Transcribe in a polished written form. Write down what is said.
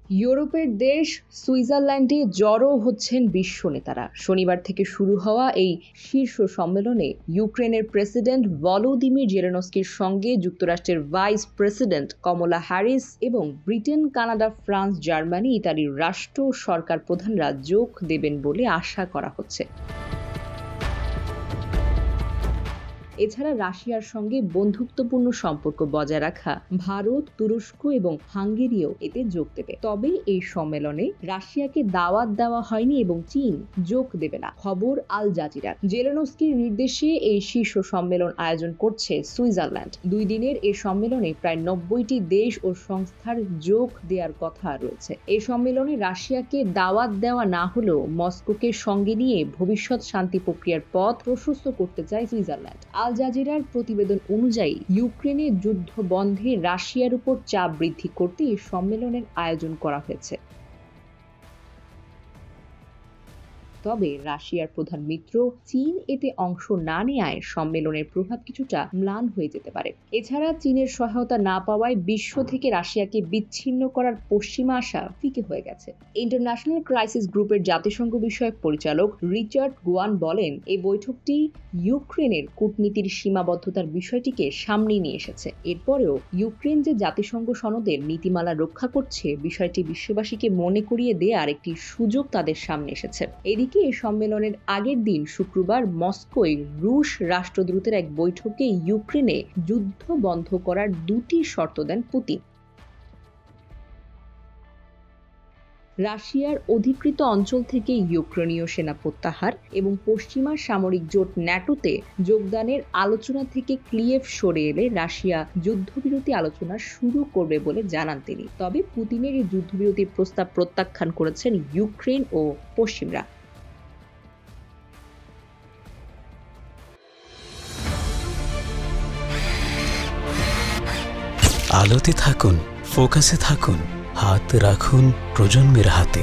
ইউরোপের দেশ সুইজারল্যান্ডে জড়ো হচ্ছেন বিশ্ব নেতারা। শনিবার থেকে শুরু হওয়া এই শীর্ষ সম্মেলনে ইউক্রেনের প্রেসিডেন্ট ভলোদিমির জেলেনস্কির সঙ্গে যুক্তরাষ্ট্রের ভাইস প্রেসিডেন্ট কমলা হ্যারিস এবং ব্রিটেন, কানাডা, ফ্রান্স, জার্মানি, ইতালির রাষ্ট্র সরকার প্রধানরা যোগ দেবেন বলে আশা করা হচ্ছে। এছাড়া রাশিয়ার সঙ্গে বন্ধুত্বপূর্ণ সম্পর্ক বজায় রাখা ভারত, তুরস্ক এবং হাঙ্গেরিও এতে যোগ দেবে। তবে এই সম্মেলনে রাশিয়াকে দাওয়াত দেওয়া হয়নি এবং চীন যোগ দেবে না, খবর আল জাজিরার। জেলেনস্কির নির্দেশে এই শীর্ষ সম্মেলন আয়োজন করছে সুইজারল্যান্ড। 2 দিনের এই সম্মেলনে প্রায় 90টি দেশ ও সংস্থার যোগ দেওয়ার কথা রয়েছে। এই সম্মেলনে রাশিয়াকে দাওয়াত দেওয়া না হলেও মস্কোকে সঙ্গে নিয়ে ভবিষ্যৎ শান্তি প্রক্রিয়ার পথ প্রশস্ত করতে চায় সুইজারল্যান্ড। আল জাজিরার প্রতিবেদন অনুযায়ী ইউক্রেনে যুদ্ধ বন্ধে রাশিয়ার উপর চাপ বৃদ্ধি করতে এই সম্মেলনের আয়োজন করা হয়েছে। তবে রাশিয়ার প্রধান মিত্র চীন এতে অংশ না নেওয়ায় সম্মেলনের প্রভাব কিছুটা ম্লান হয়ে যেতে পারে। এছাড়া চীনের সহায়তা না পাওয়ায় বিশ্ব থেকে রাশিয়াকে বিচ্ছিন্ন করার পশ্চিমা আশা ফিকে হয়ে গেছে। ইন্টারন্যাশনাল ক্রাইসিস গ্রুপের জাতিসংঘ বিষয়ক পরিচালক রিচার্ড গোয়ান বলেন, এই বৈঠকটি ইউক্রেনের কূটনীতির সীমাবদ্ধতার বিষয়টিকে সামনে নিয়ে এসেছে। এরপরেও ইউক্রেন যে জাতিসংঘ সনদের নীতিমালা রক্ষা করছে, বিষয়টি বিশ্ববাসীকে মনে করিয়ে দেওয়ার একটি সুযোগ তাদের সামনে এসেছে। এদিকে এই সম্মেলনের আগের দিন শুক্রবার মস্কোয় রুশ রাষ্ট্রদূতের এক বৈঠকে ইউক্রেনে যুদ্ধ বন্ধ করার 2টি শর্ত দেন পুতিন। রাশিয়ার অধিকৃত অঞ্চল থেকে ইউক্রেনীয় সেনা প্রত্যাহার এবং পশ্চিমা সামরিক জোট ন্যাটোতে যোগদানের আলোচনা থেকে কিয়েভ সরে এলে রাশিয়া যুদ্ধবিরতি আলোচনা শুরু করবে বলে জানান তিনি। তবে পুতিনের এই যুদ্ধবিরতির প্রস্তাব প্রত্যাখ্যান করেছেন ইউক্রেন ও পশ্চিমরা। আলোতে থাকুন, ফোকাসে থাকুন, হাত রাখুন প্রজন্মের হাতে।